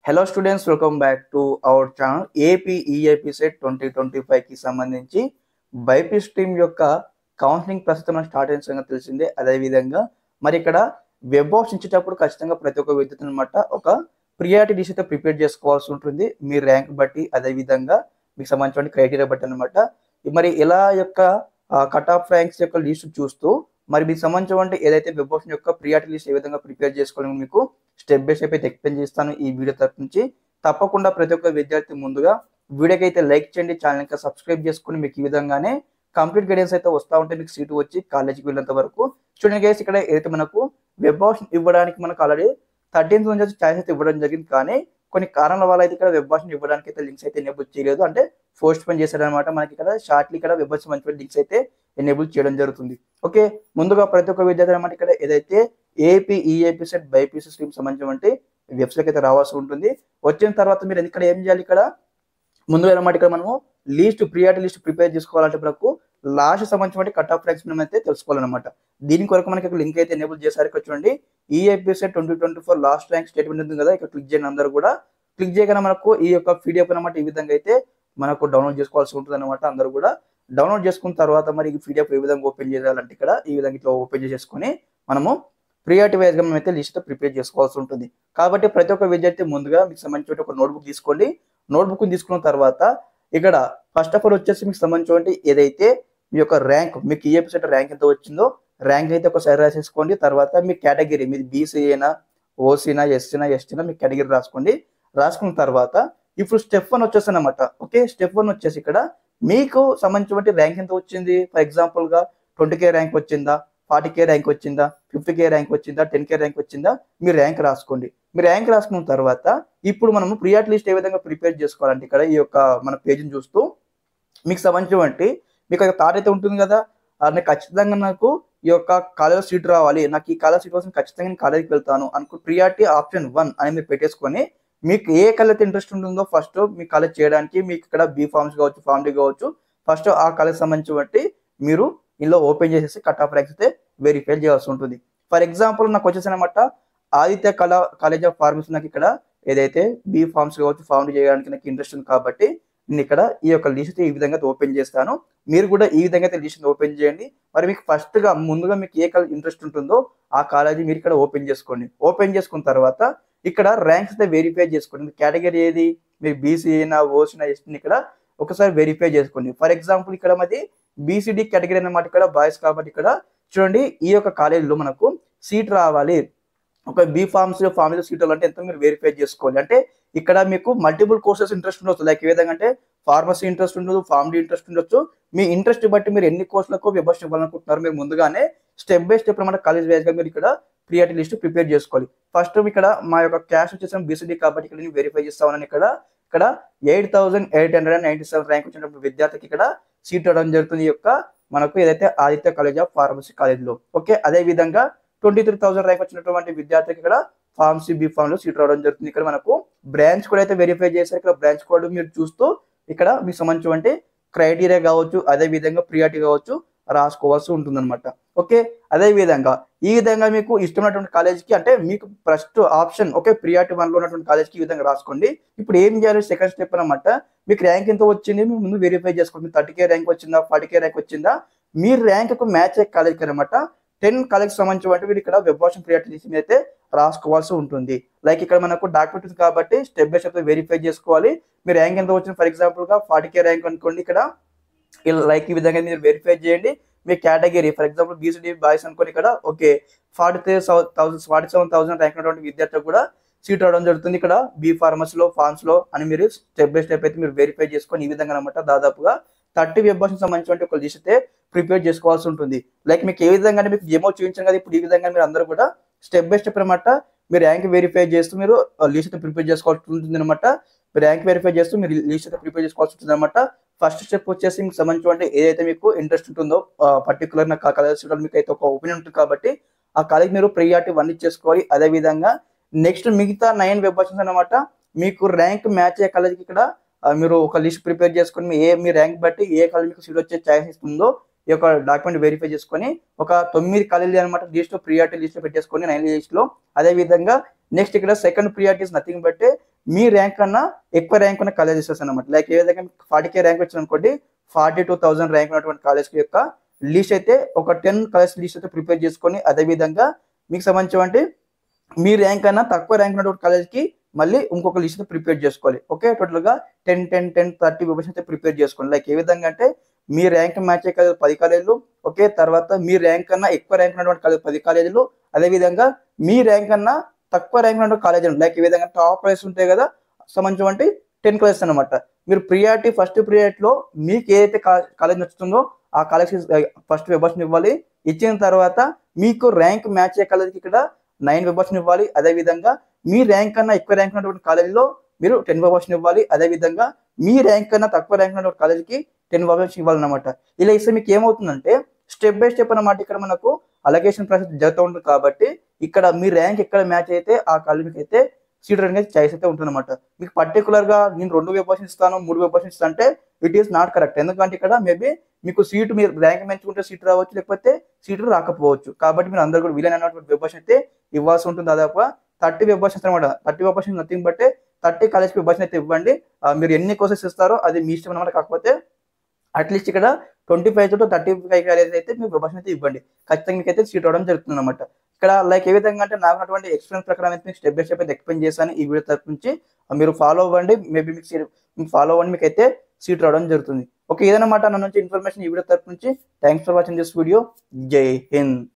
Hello students, welcome back to our channel. AP EAP CET 2025కి సంబంధించి BiPC stream యొక్క counselling ప్రస్తుతం start అయిన సంగతి తెలిసిందే. అదేవిధంగా మరి ఇక్కడ వెబ్ ఆప్షన్ ఇచ్చేటప్పుడు ఖచ్చితంగా ప్రతి ఒక్క విద్యార్థి అనమాట ఒక ప్రియారిటీ లిస్ట్ అయితే ప్రిపేర్ చేసుకోవాల్సి ఉంటుంది. మీ ర్యాంక్ బట్టి, అదేవిధంగా మీకు సంబంధించిన క్రైటీరియా బట్టి అనమాట. మరి ఇలా యొక్క కట్ ఆఫ్ ర్యాంక్స్ యొక్క లిస్ట్ చూస్తూ మరి మీకు సంబంధించిన ఏదైతే వెబ్ ఆప్షన్ యొక్క ప్రియారిటీ లిస్ట్ ఏ విధంగా ప్రిపేర్ చేసుకోవాలని మీకు స్టెప్ బై స్టెప్ అయితే ఎక్స్ప్లెయిన్ చేస్తాను ఈ వీడియో తరఫు నుంచి. తప్పకుండా ప్రతి ఒక్క విద్యార్థి ముందుగా వీడియోకి అయితే లైక్ చేయండి, ఛానల్ ఇంకా సబ్స్క్రైబ్ చేసుకుని మీకు ఈ విధంగానే కంప్లీట్ గైడెన్స్ అయితే వస్తూ ఉంటే మీకు సీటు వచ్చి కాలేజీకి వెళ్ళేంత వరకు చూడండి గైస్. ఇక్కడ ఏదైతే మనకు వెబ్ ఆప్షన్ ఇవ్వడానికి మనకు ఆల్రెడీ 13th నుంచి ఛాయిస్ అయితే ఇవ్వడం జరిగింది. కానీ కొన్ని కారణాల వల్ల అయితే ఇక్కడ వెబ్ ఆప్షన్ ఇవ్వడానికి అయితే లింక్స్ అయితే ఎనేబుల్ చేయలేదు, అంటే పోస్ట్ పోన్ చేశారనమాట. మనకి ఇక్కడ షార్ట్లీ ఇక్కడ వెబ్ ఆప్షన్ మంచి లింక్స్ అయితే ఎనేబుల్ చేయడం జరుగుతుంది. ఓకే, ముందుగా ప్రతి ఒక్క విద్యార్థి అనమాట ఇక్కడ ఏదైతే AP EAP set BiPC stream సంబంధించిన వెబ్సైట్ అయితే రావాల్సి ఉంటుంది. వచ్చిన తర్వాత మీరు ఇక్కడ ఏం చేయాలి, ఇక్కడ ముందుగా అనమాట ఇక్కడ మనము ప్రియారిటీ లిస్ట్ ప్రిపేర్ చేసుకోవాలంటే మనకు లాస్ట్ సంబంధించిన కట్ ఆఫ్ ర్యాంక్స్ మనం అయితే తెలుసుకోవాలన్నమాట. దీని కొరకు మనకి ఇక్కడ లింక్ అయితే ఎనేబుల్ చేశారు. ఇక్కడ చూడండి, ఈఐపీ సెట్ 2024 లాస్ట్ ర్యాంక్ స్టేట్మెంట్ ఉంది కదా, ఇక్కడ క్లిక్ చేయండి. అందరూ కూడా క్లిక్ చేయగానే మనకు ఈ యొక్క పీడిఎఫ్ అనమాట ఈ విధంగా అయితే మనకు డౌన్లోడ్ చేసుకోవాల్సి ఉంటుంది అనమాట. అందరూ కూడా డౌన్లోడ్ చేసుకున్న తర్వాత మరి ఈ పీడిఎఫ్ ఏ విధంగా ఓపెన్ చేయాలంటే ఇక్కడ ఈ విధంగా ఇట్లా ఓపెన్ చేసేసుకొని మనము ప్రియారిటీ వైజ్గా మనం అయితే లిస్ట్ ప్రిపేర్ చేసుకోవాల్సి ఉంటుంది. కాబట్టి ప్రతి ఒక్క విద్యార్థి ముందుగా మీకు సంబంధించిన ఒక నోట్బుక్ తీసుకోండి. నోట్బుక్ తీసుకున్న తర్వాత ఇక్కడ ఫస్ట్ ఆఫ్ ఆల్ వచ్చేసి మీకు సంబంధించిన ఏదైతే మీ యొక్క ర్యాంక్, మీకు ఈఐపీ సెట్ ర్యాంక్ ఎంత వచ్చిందో ర్యాంక్ అయితే ఒకసారి రాసేసుకోండి. తర్వాత మీ కేటగిరీ, మీది బీసీఏనా, ఓసీనా, ఎస్సీనా, ఎస్టీనా మీ కేటగిరీ రాసుకోండి. రాసుకున్న తర్వాత ఇప్పుడు స్టెప్ 1 వచ్చేసి అనమాట. ఓకే, స్టెప్ 1 వచ్చేసి ఇక్కడ మీకు సంబంధించిన ర్యాంక్ ఎంత వచ్చింది. ఫర్ ఎగ్జాంపుల్గా 20K ర్యాంక్ వచ్చిందా, 40K ర్యాంక్ వచ్చిందా, 50K ర్యాంక్ వచ్చిందా, 10K ర్యాంక్ వచ్చిందా, మీ ర్యాంక్ రాసుకోండి. మీ ర్యాంక్ రాసుకున్న తర్వాత ఇప్పుడు మనము ప్రియారిటీ లిస్ట్ ఏ విధంగా ప్రిపేర్ చేసుకోవాలంటే ఇక్కడ ఈ యొక్క మన పేజీని చూస్తూ మీకు సంబంధించిన మీకు థాట్ అయితే ఉంటుంది కదా, అది ఖచ్చితంగా నాకు ఈ యొక్క కాలేజ్ సీట్ రావాలి, నాకు ఈ కాలేజ్ సీట్ కోసం ఖచ్చితంగా నేను కాలేజీకి వెళ్తాను అనుకో ప్రియారిటీ ఆప్షన్ 1 అని మీరు పెట్టేసుకొని మీకు ఏ కాలేజ్ ఇంట్రెస్ట్ ఉంటుందో ఫస్ట్ మీ కాలేజ్ చేయడానికి మీకు ఇక్కడ బీ ఫార్మ్స్ కావచ్చు, ఫార్మ్ డి కావచ్చు, ఫస్ట్ ఆ కాలేజ్ సంబంధించి మీరు ఇందులో ఓపెన్ చేసేసి కట్ ఆఫ్ ర్యాంక్స్ అయితే వెరిఫై చేయాల్సి ఉంటుంది. ఫర్ ఎగ్జాంపుల్ నాకు వచ్చేసి అనమాట ఆదిత్య కాలేజ్ ఆఫ్ ఫార్మసీ, నాకు ఇక్కడ ఏదైతే బీ ఫార్మ్స్ కావచ్చు, ఫార్మ్ డి చేయడానికి నాకు ఇంట్రెస్ట్ ఉంది కాబట్టి నేను ఇక్కడ ఈ యొక్క లిస్ట్ ఈ విధంగా ఓపెన్ చేస్తాను. మీరు కూడా ఈ విధంగా అయితే లిస్ట్ ఓపెన్ చేయండి. మరి మీకు ఫస్ట్గా ముందుగా మీకు ఏ కాలేజ్ ఇంట్రెస్ట్ ఉంటుందో ఆ కాలేజీ మీరు ఇక్కడ ఓపెన్ చేసుకోండి. ఓపెన్ చేసుకున్న తర్వాత ఇక్కడ ర్యాంక్స్ అయితే వెరిఫై చేసుకోండి. కేటగిరీ ఏది, మీరు బీసీఏనా, ఓసీనా, ఎస్టీని ఇక్కడ ఒకసారి వెరిఫై చేసుకోండి. ఫర్ ఎగ్జాంపుల్ ఇక్కడ మాది బీసీడీ కేటగిరీ అన్నమాట, ఇక్కడ బాయ్స్ కాబట్టి ఇక్కడ చూడండి ఈ యొక్క కాలేజీలో మనకు సీట్ రావాలి, ఒక బీ ఫార్మ్స్ ఫార్మసీ సీట్ అంటే ఎంత మీరు వెరిఫై చేసుకోవాలి. అంటే ఇక్కడ మీకు మల్టిపుల్ కోర్సెస్ ఇంట్రెస్ట్ ఉండొచ్చు, లైక్ ఏ విధంగా అంటే ఫార్మసీ ఇంట్రెస్ట్ ఉండదు, ఫార్మ్ డి ఇంట్రెస్ట్ ఉండొచ్చు. మీ ఇంట్రెస్ట్ బట్టి మీరు ఎన్ని కోర్సులకు విభజన ఇవ్వాలనుకుంటున్నారు మీరు ముందుగానే స్టెప్ బై స్టెప్ అనమాట కాలేజ్ వైజ్గా మీరు ఇక్కడ ప్రియారిటీ లిస్ట్ ప్రిపేర్ చేసుకోవాలి. ఫస్ట్ ఇక్కడ మా యొక్క క్యాష్ వచ్చేసి బీసీడీ కాబట్టి ఇక్కడ నేను వెరిఫై చేస్తామని ఇక్కడ 8,897 ర్యాంక్ వచ్చినప్పుడు విద్యార్థికి ఇక్కడ సీట్ ఇవ్వడం జరుగుతుంది ఈ యొక్క మనకు ఏదైతే ఆదిత్య కాలేజ్ ఆఫ్ ఫార్మసీ కాలేజ్లో. ఓకే, అదే విధంగా 23,000 ర్యాంక్ వచ్చినటువంటి విద్యార్థికి ఇక్కడ ఫార్మసీ బీ ఫామ్ లో సీట్ రావడం జరుగుతుంది. ఇక్కడ మనకు బ్రాంచ్ కోడ్ అయితే వెరిఫై చేశారు. ఇక్కడ బ్రాంచ్ కోడ్ మీరు చూస్తూ ఇక్కడ మీకు సంబంధించిన క్రైటీరియా కావచ్చు, అదే విధంగా ప్రియారిటీ కావచ్చు రాసుకోవాల్సి ఉంటుంది అనమాట. ఓకే, అదే విధంగా ఈ విధంగా మీకు ఇష్టమైనటువంటి కాలేజ్కి అంటే మీకు ఫస్ట్ ఆప్షన్ ఓకే ప్రియారిటీ 1లో ఉన్నటువంటి కాలేజ్కి ఈ విధంగా రాసుకోండి. ఇప్పుడు ఏం చేయాలి, సెకండ్ స్టెప్ అనమాట, మీకు ర్యాంక్ ఎంత వచ్చింది మీరు ముందు వెరిఫై చేసుకోండి. 30K ర్యాంక్ వచ్చిందా, 40K ర్యాంక్ వచ్చిందా, మీ ర్యాంక్ మ్యాచ్ అయ్యే కాలేజ్కి అనమాట 10 కాలేజ్ సంబంధించి మీరు ఇక్కడ వెబ్ ఆప్షన్ ప్రియారిటీ లిస్ట్ అయితే రాసుకోవాల్సి ఉంటుంది. లైక్ ఇక్కడ మనకు డాక్యుమెంట్స్ కాబట్టి స్టెప్ బై స్టెప్ వెరిఫై చేసుకోవాలి. మీ ర్యాంక్ ఎంత వచ్చింది, ఫర్ ఎగ్జాంపుల్గా 40K ర్యాంక్ అనుకోండి, ఇక్కడ లైక్ ఈ విధంగా మీరు వెరిఫై చేయండి. మీ category for example BCD boys అనుకోండి, ఇక్కడ ఓకే 47,000 ర్యాంక్ ఉన్నటువంటి విద్యార్థులకు కూడా సీట్ రావడం జరుగుతుంది. ఇక్కడ బీ ఫార్మసీలో, ఫార్మ్స్లో అని మీరు స్టెప్ బై స్టెప్ అయితే మీరు వెరిఫై చేసుకొని ఈ విధంగా అనమాట దాదాపుగా 30 వెబ్ ఆప్షన్ సంబంధించిన ఒక లిస్ట్ అయితే ప్రిపేర్ చేసుకోవాల్సి ఉంటుంది. లైక్ మీకు ఏ విధంగా మీకు డెమో చూపించాను కదా, ఇప్పుడు ఈ విధంగా మీరు అందరూ కూడా స్టెప్ బై స్టెప్ అనమాట మీరు ర్యాంక్ వెరిఫై చేస్తూ మీరు లిస్ట్ అయితే ప్రిపేర్ చేసుకోవాల్సి ఉంటుంది అనమాట. మీరు ర్యాంక్ వెరిఫై చేస్తూ మీరు లిస్ట్ అయితే ప్రిపేర్ చేసుకోవాల్సి ఉంటుంది అనమాట. ఫస్ట్ స్టెప్ వచ్చేసి మీకు సంబంధించిన ఏదైతే మీకు ఇంట్రెస్ట్ ఉంటుందో పర్టికులర్ నాకు ఆ కాలేజ్ మీకు అయితే ఒక ఒపీనియన్ ఉంటుంది కాబట్టి ఆ కాలేజ్ మీరు ప్రియారిటీ 1 ఇచ్చేసుకోవాలి. అదేవిధంగా నెక్స్ట్ మిగతా 9 వెబ్ ఆప్షన్స్ అనమాట మీకు ర్యాంక్ మ్యాచ్ అయ్యే కాలేజ్కి ఇక్కడ మీరు ఒక లిస్ట్ ప్రిపేర్ చేసుకొని మీ ర్యాంక్ బట్టి ఏ కాలేజ్ మీకు సీట్ వచ్చే ఛాయిస్ ఇస్తుందో ఈ యొక్క డాక్యుమెంట్ వెరిఫై చేసుకొని ఒక 9 కాలేజీలు అనమాట లిస్ట్ ప్రియారిటీ లిస్ట్ పెట్టేసుకొని 9 లిస్ట్లో. అదేవిధంగా నెక్స్ట్ ఇక్కడ second priority is nothing but me rank కన్నా ఎక్కువ ర్యాంక్ ఉన్న కాలేజెస్ అనమాట. లైక్ ఏ విధంగా 40K ర్యాంక్ వచ్చింది అనుకోండి, 42,000 ర్యాంక్ ఉన్నటువంటి కాలేజ్ యొక్క లిస్ట్ అయితే ఒక 10 కాలేజ్ లిస్ట్ అయితే ప్రిపేర్ చేసుకొని, అదేవిధంగా మీకు సంబంధించి మీ ర్యాంక్ కన్నా తక్కువ ర్యాంక్ ఉన్నటువంటి కాలేజ్కి మళ్ళీ ఇంకొక లిస్ట్ ప్రిపేర్ చేసుకోవాలి. ఓకే, టోటల్గా 10, 30 అయితే ప్రిపేర్ చేసుకోండి. లైక్ ఏ విధంగా అంటే మీ ర్యాంక్ మ్యాచ్ అయ్యే కాలేజ్ 10 కాలేజీలు, ఓకే, తర్వాత మీ ర్యాంక్ కన్నా ఎక్కువ ర్యాంక్ ఉన్నటువంటి కాలేజ్ 10 కాలేజీలు, అదేవిధంగా మీ ర్యాంక్ కన్నా తక్కువ ర్యాంక్ ఉన్నటువంటి కాలేజీలు లైక్ ఈ విధంగా టాప్ కాలేజెస్ ఉంటాయి కదా, సంబంధించి 10 కాలేజెస్ అనమాట. మీరు ప్రియారిటీ ఫస్ట్ ప్రియారిటీలో మీకు ఏదైతే కాలేజ్ నచ్చుతుందో ఆ కాలేజ్కి ఫస్ట్ వెబర్స్ని ఇవ్వాలి. ఇచ్చిన తర్వాత మీకు ర్యాంక్ మ్యాచ్ అయ్యే కాలేజ్కి ఇక్కడ 9 వెబర్స్ని ఇవ్వాలి. అదేవిధంగా మీ ర్యాంక్ కన్నా ఎక్కువ ర్యాంక్ ఉన్నటువంటి కాలేజీలో మీరు 10 వెబర్స్ని ఇవ్వాలి. అదేవిధంగా మీ ర్యాంక్ కన్నా తక్కువ ర్యాంక్ ఉన్నటువంటి కాలేజ్కి 10 వెబర్స్ ఇవ్వాలన్నమాట. ఇలా ఇస్తే మీకు ఏమవుతుందంటే స్టెప్ బై స్టెప్ అన్నమాట ఇక్కడ మనకు అలొకేషన్ ప్రాసెస్ జరుగుతూ ఉంటుంది. కాబట్టి ఇక్కడ మీ ర్యాంక్ ఎక్కడ మ్యాచ్ అయితే ఆ కాలేజీకి అయితే సీట్ అనేది చాయిస్ అయితే ఉంటుంది అనమాట. మీకు పర్టికులర్గా నేను 2 వెబర్స్ ఇస్తాను 3 వెబర్స్ ఇస్తాను అంటే ఇట్ ఈస్ నాట్ కరెక్ట్. ఎందుకంటే ఇక్కడ మేబీ మీకు సీటు మీరు ర్యాంక్ పెంచుకుంటే సీట్ రావచ్చు, లేకపోతే సీటు రాకపోవచ్చు. కాబట్టి మీరు అందరూ కూడా వీలైనటువంటి వెబర్స్ అయితే ఇవ్వాల్సి ఉంటుంది. దాదాపు 30 వెబర్స్ అనమాట. 30 వెబర్స్ నథింగ్ బట్టే 30 కాలేజ్కి వెబర్స్ అయితే ఇవ్వండి. మీరు ఎన్ని కోర్సెస్ ఇస్తారో అది మీ ఇష్టం అనమాట. కాకపోతే అట్లీస్ట్ ఇక్కడ 25 to 35 కాలేజ్ అయితే మీరు వెబర్స్ అయితే ఇవ్వండి. ఖచ్చితంగా మీకు అయితే సీట్ రావడం జరుగుతుంది అనమాట. ఇక్కడ లైక్ ఏ విధంగా అంటే నాకు ఉన్నటువంటి ఎక్స్పీరియన్స్ ప్రకారం అయితే మీకు స్టెప్ బై స్టెప్ అయితే ఎక్స్ప్లెయిన్ చేశాను ఈ వీడియో తరపు నుంచి. మీరు ఫాలో అవ్వండి. మేబీ మీకు ఫాలో అవ్వండి, మీకు అయితే సీట్ రావడం జరుగుతుంది. ఓకే, ఇదన్నమాట నా నుంచి ఇన్ఫర్మేషన్ ఈ వీడియో తరపు నుంచి. Thanks for watching this video. జై హింద్.